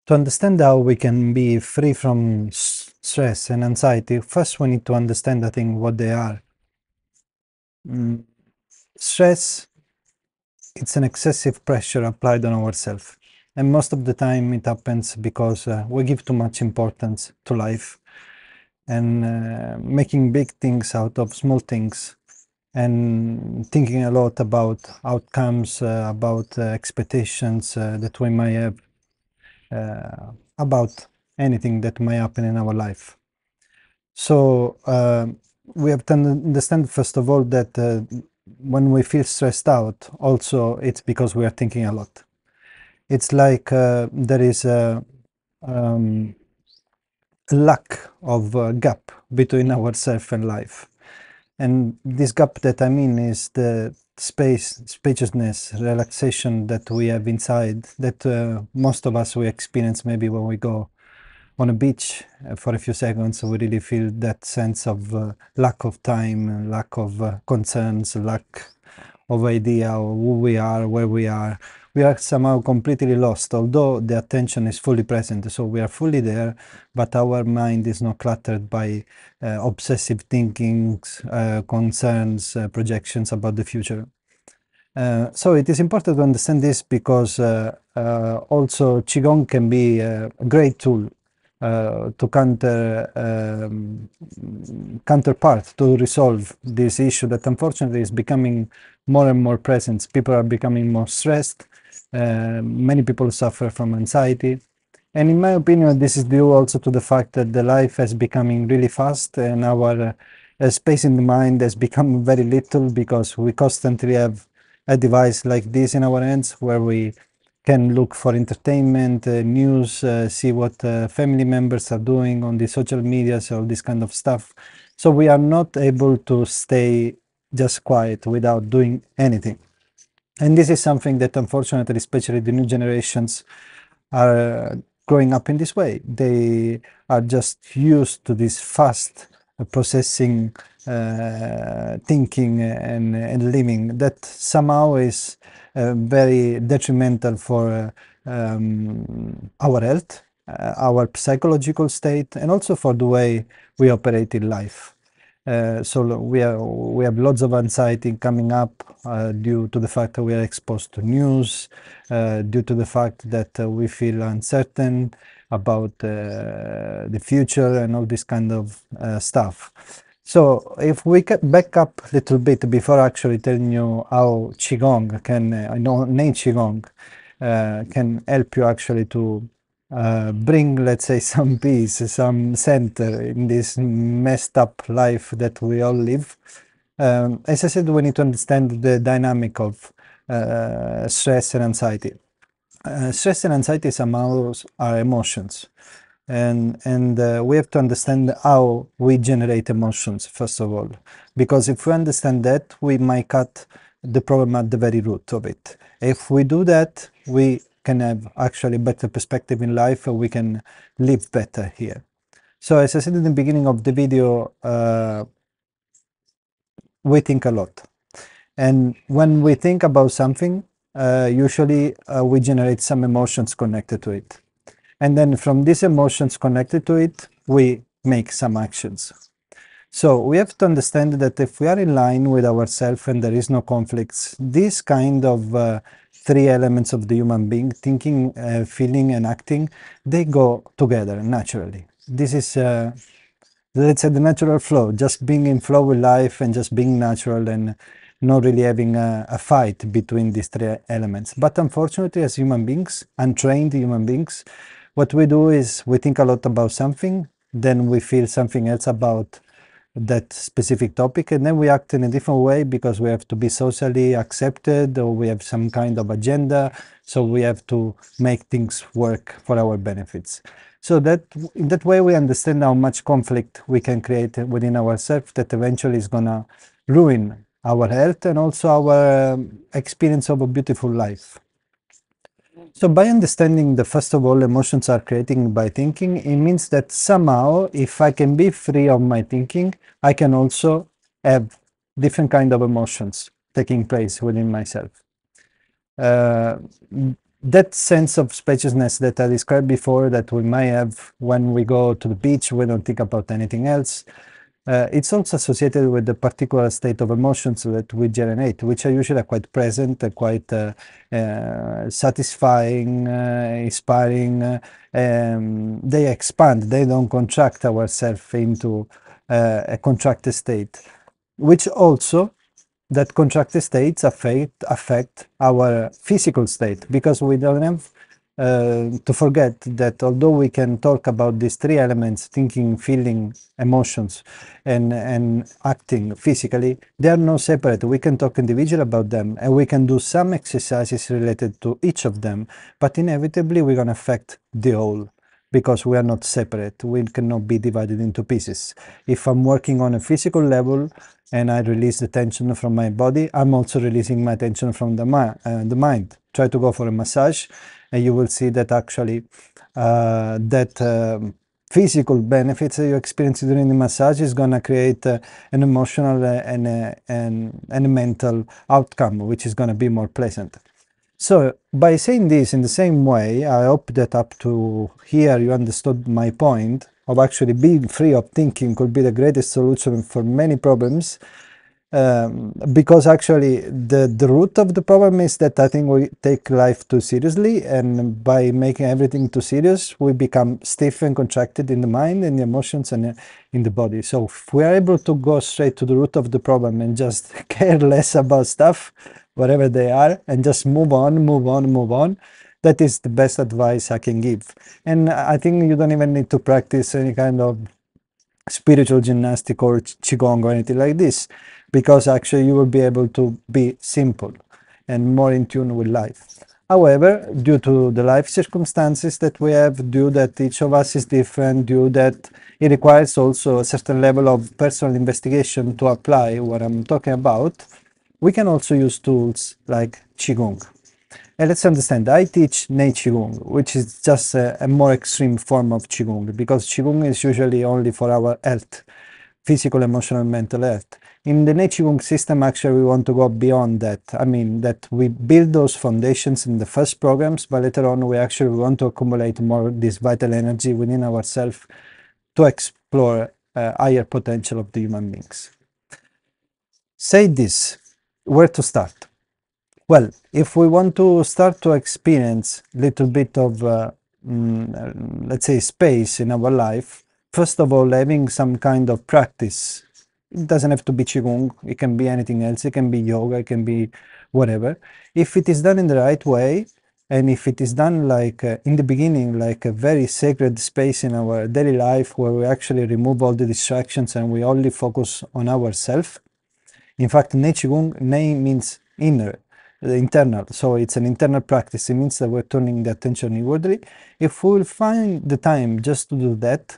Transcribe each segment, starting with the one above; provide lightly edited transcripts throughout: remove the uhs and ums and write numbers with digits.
To understand how we can be free from stress and anxiety, first we need to understand, I think, what they are. Stress, it's an excessive pressure applied on ourselves. And most of the time it happens because we give too much importance to life and making big things out of small things and thinking a lot about outcomes, about expectations that we might have about anything that might happen in our life. So we have to understand, first of all, that when we feel stressed out, also it's because we are thinking a lot. It's like there is a lack of gap between ourselves and life. And this gap that I mean is the spaciousness, relaxation that we have inside, that most of us we experience maybe when we go on a beach for a few seconds. We really feel that sense of lack of time, lack of concerns, lack of idea of who we are, where we are. We are somehow completely lost, although the attention is fully present. So we are fully there, but our mind is not cluttered by obsessive thinkings, concerns, projections about the future. So it is important to understand this because also Qigong can be a great tool to counterpart to resolve this issue that unfortunately is becoming more and more present. People are becoming more stressed. Many people suffer from anxiety. And in my opinion, this is due also to the fact that the life is becoming really fast and our space in the mind has become very little because we constantly have a device like this in our hands where we can look for entertainment, news, see what family members are doing on the social media, all this kind of stuff. So we are not able to stay just quiet without doing anything. And this is something that unfortunately, especially the new generations, are growing up in this way. They are just used to this fast processing, thinking and living that somehow is very detrimental for our health, our psychological state, and also for the way we operate in life. So we have lots of anxiety coming up due to the fact that we are exposed to news, due to the fact that we feel uncertain about the future and all this kind of stuff. So if we back up a little bit before actually telling you how Qigong can, Nei Qigong can help you actually to bring, let's say, some peace, some center in this messed up life that we all live. As I said, we need to understand the dynamic of stress and anxiety. Stress and anxiety somehow are emotions. And we have to understand how we generate emotions, first of all. Because if we understand that, we might cut the problem at the very root of it. If we do that, we can have actually better perspective in life, and we can live better here. So as I said in the beginning of the video, we think a lot. And when we think about something, usually we generate some emotions connected to it. And then from these emotions connected to it, we make some actions. So we have to understand that if we are in line with ourselves and there is no conflicts, these kind of three elements of the human being, thinking, feeling, and acting, they go together naturally. This is, let's say, the natural flow, just being in flow with life and just being natural and not really having a fight between these three elements. But unfortunately, as human beings, untrained human beings, what we do is we think a lot about something, then we feel something else about that specific topic, and then we act in a different way because we have to be socially accepted or we have some kind of agenda, so we have to make things work for our benefits. So that in that way we understand how much conflict we can create within ourselves that eventually is gonna ruin our health and also our experience of a beautiful life. So by understanding that first of all emotions are created by thinking, it means that somehow if I can be free of my thinking, I can also have different kind of emotions taking place within myself. that sense of spaciousness that I described before, that we might have when we go to the beach, we don't think about anything else. It's also associated with the particular state of emotions that we generate, which are usually quite present, quite satisfying, inspiring. They expand, they don't contract ourselves into a contracted state, which also that contracted states affect our physical state, because we don't have to forget that although we can talk about these three elements, thinking, feeling, emotions, and acting physically, they are not separate. We can talk individually about them, and we can do some exercises related to each of them, but inevitably we're going to affect the whole, because we are not separate. We cannot be divided into pieces. If I'm working on a physical level and I release the tension from my body, I'm also releasing my tension from the mind. Try to go for a massage, and you will see that actually physical benefits that you experience during the massage is going to create an emotional and a mental outcome, which is going to be more pleasant. So by saying this in the same way, I hope that up to here you understood my point of actually being free of thinking could be the greatest solution for many problems. Because actually the root of the problem is that I think we take life too seriously, and by making everything too serious, we become stiff and contracted in the mind and the emotions and in the body. So if we are able to go straight to the root of the problem and just care less about stuff, whatever they are, and just move on, move on, move on, that is the best advice I can give. And I think you don't even need to practice any kind of spiritual gymnastic or qigong or anything like this, because actually you will be able to be simple and more in tune with life. However, due to the life circumstances that we have, due that each of us is different, due that it requires also a certain level of personal investigation to apply what I'm talking about, we can also use tools like qigong. And let's understand, I teach Nei Gong, which is just a more extreme form of Qigong, because Qigong is usually only for our health, physical, emotional, mental health. In the Nei Gong system, actually, we want to go beyond that. I mean, that we build those foundations in the first programs, but later on, we actually want to accumulate more this vital energy within ourselves to explore higher potential of the human beings. Say this, where to start? Well, if we want to start to experience a little bit of, let's say, space in our life, first of all, having some kind of practice. It doesn't have to be Qigong, it can be anything else, it can be yoga, it can be whatever. If it is done in the right way, and if it is done like in the beginning, like a very sacred space in our daily life where we actually remove all the distractions and we only focus on ourselves. In fact, Nei Qigong, Nei means inner, internal. So it's an internal practice. It means that we're turning the attention inwardly. If we will find the time just to do that,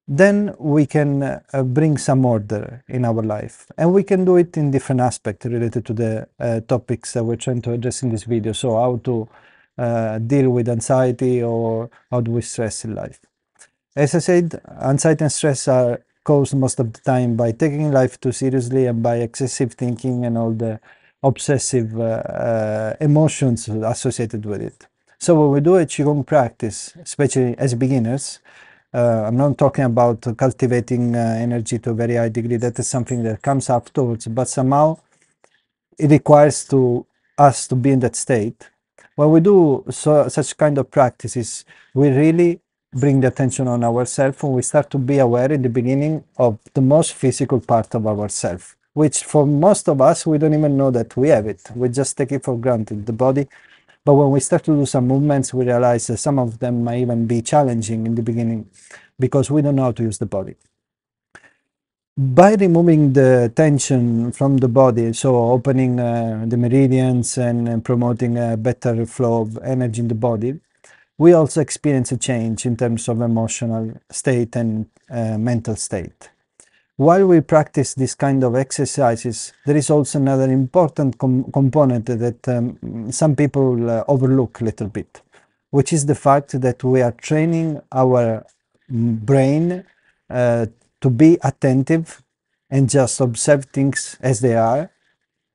then we can bring some order in our life. And we can do it in different aspects related to the topics that we're trying to address in this video. So how to deal with anxiety, or how do we stress in life. As I said, anxiety and stress are caused most of the time by taking life too seriously and by excessive thinking and all the obsessive emotions associated with it. So when we do a Qigong practice, especially as beginners, I'm not talking about cultivating energy to a very high degree. That is something that comes afterwards, but somehow it requires us to be in that state. When we do such kind of practices, we really bring the attention on ourselves, and we start to be aware in the beginning of the most physical part of ourselves, which for most of us, we don't even know that we have it. We just take it for granted, the body. But when we start to do some movements, we realize that some of them might even be challenging in the beginning because we don't know how to use the body. By removing the tension from the body, so opening the meridians and promoting a better flow of energy in the body, we also experience a change in terms of emotional state and mental state. While we practice this kind of exercises, there is also another important component that some people overlook a little bit, which is the fact that we are training our brain to be attentive and just observe things as they are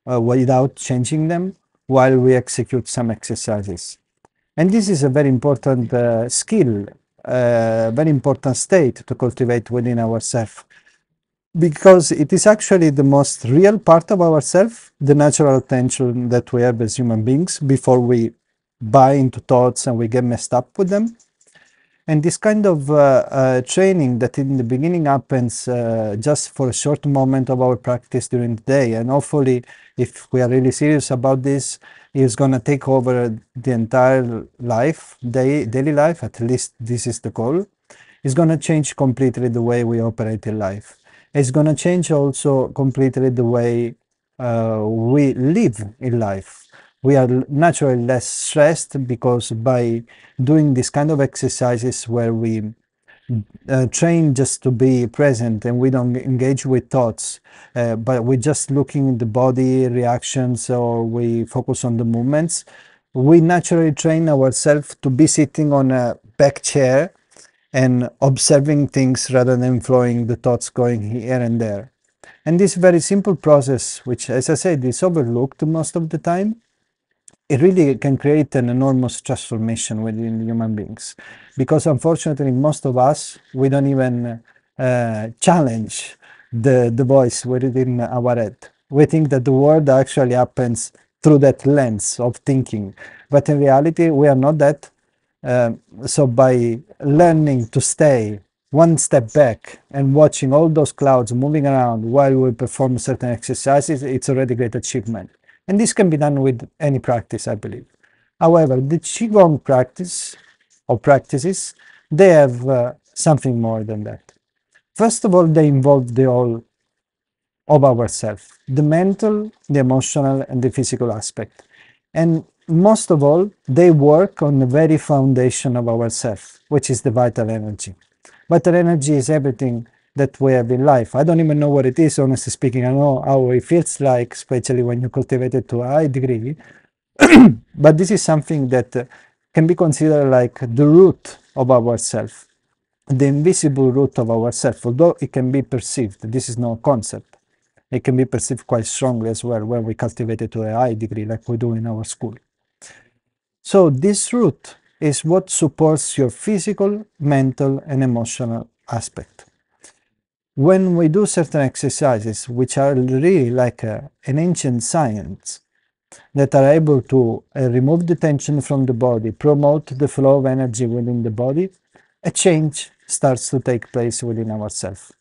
without changing them while we execute some exercises. And this is a very important skill, very important state to cultivate within ourselves, because it is actually the most real part of ourselves, the natural attention that we have as human beings before we buy into thoughts and we get messed up with them. And this kind of training that in the beginning happens just for a short moment of our practice during the day, and hopefully, if we are really serious about this, is going to take over the entire life, daily life, at least this is the goal, is going to change completely the way we operate in life. It's going to change also completely the way we live in life. We are naturally less stressed because by doing this kind of exercises where we train just to be present and we don't engage with thoughts, but we're just looking at the body reactions or we focus on the movements, we naturally train ourselves to be sitting on a back chair and observing things rather than flowing the thoughts going here and there. And this very simple process, which, as I said, is overlooked most of the time, it really can create an enormous transformation within human beings. Because unfortunately, most of us, we don't even challenge the voice within our head. We think that the world actually happens through that lens of thinking. But in reality, we are not that. So by learning to stay one step back and watching all those clouds moving around while we perform certain exercises, it's already a great achievement. And this can be done with any practice, I believe. However, the Qigong practice or practices, they have something more than that. First of all, they involve the whole of ourselves, the mental, the emotional, and the physical aspect. And most of all, they work on the very foundation of ourself, which is the vital energy. Vital energy is everything that we have in life. I don't even know what it is, honestly speaking. I know how it feels like, especially when you cultivate it to a high degree. But this is something that can be considered like the root of ourself, the invisible root of ourself, although it can be perceived. This is no concept. It can be perceived quite strongly as well when we cultivate it to a high degree, like we do in our school. So this root is what supports your physical, mental, and emotional aspect. When we do certain exercises, which are really like an ancient science, that are able to remove the tension from the body, promote the flow of energy within the body, a change starts to take place within ourselves.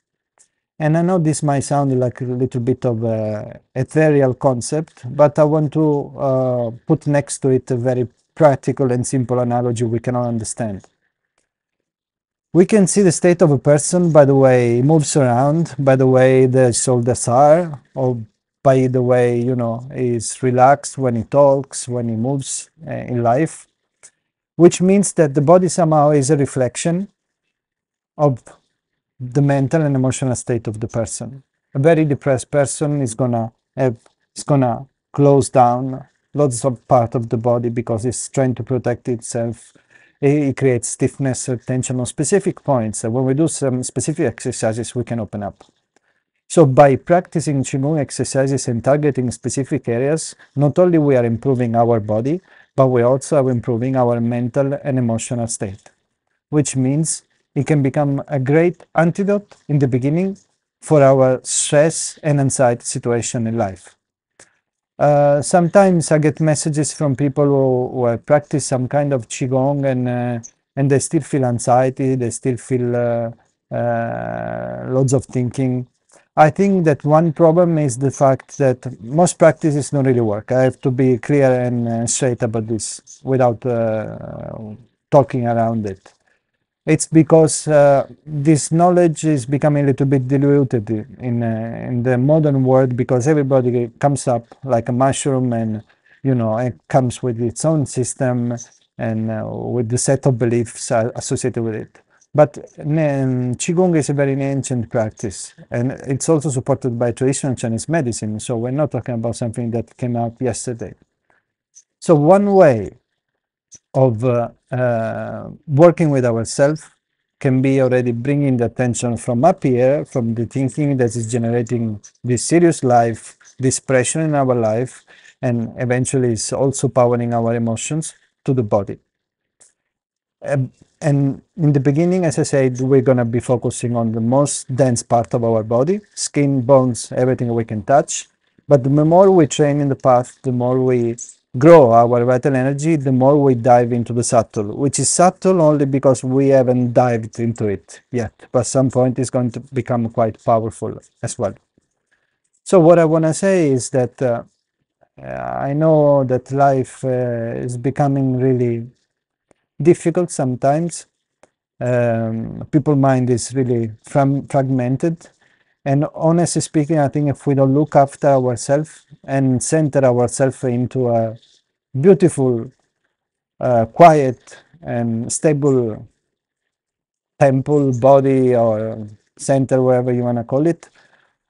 And I know this might sound like a little bit of an ethereal concept, but I want to put next to it a very practical and simple analogy we can all understand. We can see the state of a person by the way he moves around, by the way the shoulders are, or by the way, he's relaxed when he talks, when he moves in life, which means that the body somehow is a reflection of the mental and emotional state of the person. A very depressed person is gonna close down lots of part of the body because it's trying to protect itself. It creates stiffness or tension on specific points. And when we do some specific exercises, we can open up. So by practicing Qigong exercises and targeting specific areas, not only we are improving our body, but we also are improving our mental and emotional state, which means it can become a great antidote in the beginning for our stress and anxiety situation in life. Sometimes I get messages from people who practice some kind of Qigong and they still feel anxiety, they still feel loads of thinking. I think that one problem is the fact that most practices don't really work. I have to be clear and straight about this without talking around it. It's because this knowledge is becoming a little bit diluted in the modern world, because everybody comes up like a mushroom, and it comes with its own system and with the set of beliefs associated with it. But Qigong is a very ancient practice, and it's also supported by traditional Chinese medicine. So we're not talking about something that came out yesterday. So one way of working with ourselves can be already bringing the attention from up here, from the thinking that is generating this serious life, this pressure in our life, and eventually is also powering our emotions, to the body. And in the beginning, as I said, we're going to be focusing on the most dense part of our body, skin, bones, everything we can touch. But the more we train in the path, the more we grow our vital energy, the more we dive into the subtle, which is subtle only because we haven't dived into it yet. But at some point, it's going to become quite powerful as well. So what I want to say is that I know that life is becoming really difficult sometimes. People mind is really fragmented, and honestly speaking, I think if we don't look after ourselves and center ourselves into a beautiful, quiet and stable temple, body, or center, wherever you want to call it,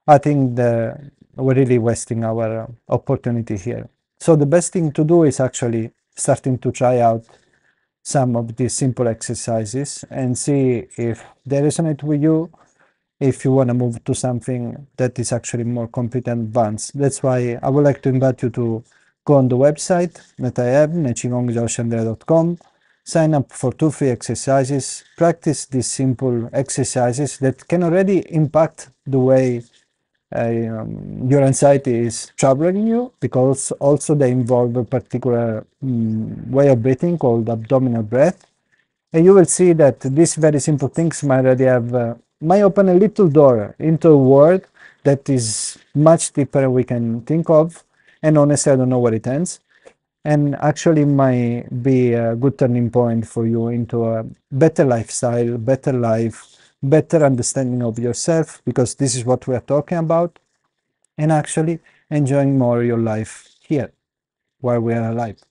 I think we're really wasting our opportunity here. So the best thing to do is actually starting to try out some of these simple exercises and see if they resonate with you, if you want to move to something that is actually more complete and advanced. That's why I would like to invite you to go on the website that I have, qigong sign up for 2 free exercises, practice these simple exercises that can already impact the way your anxiety is troubling you, because also they involve a particular way of breathing called abdominal breath. And you will see that these very simple things might already have, might open a little door into a world that is much deeper than we can think of. And honestly, I don't know where it ends. And actually might be a good turning point for you into a better lifestyle, better life, better understanding of yourself, because this is what we are talking about, and actually enjoying more your life here while we are alive.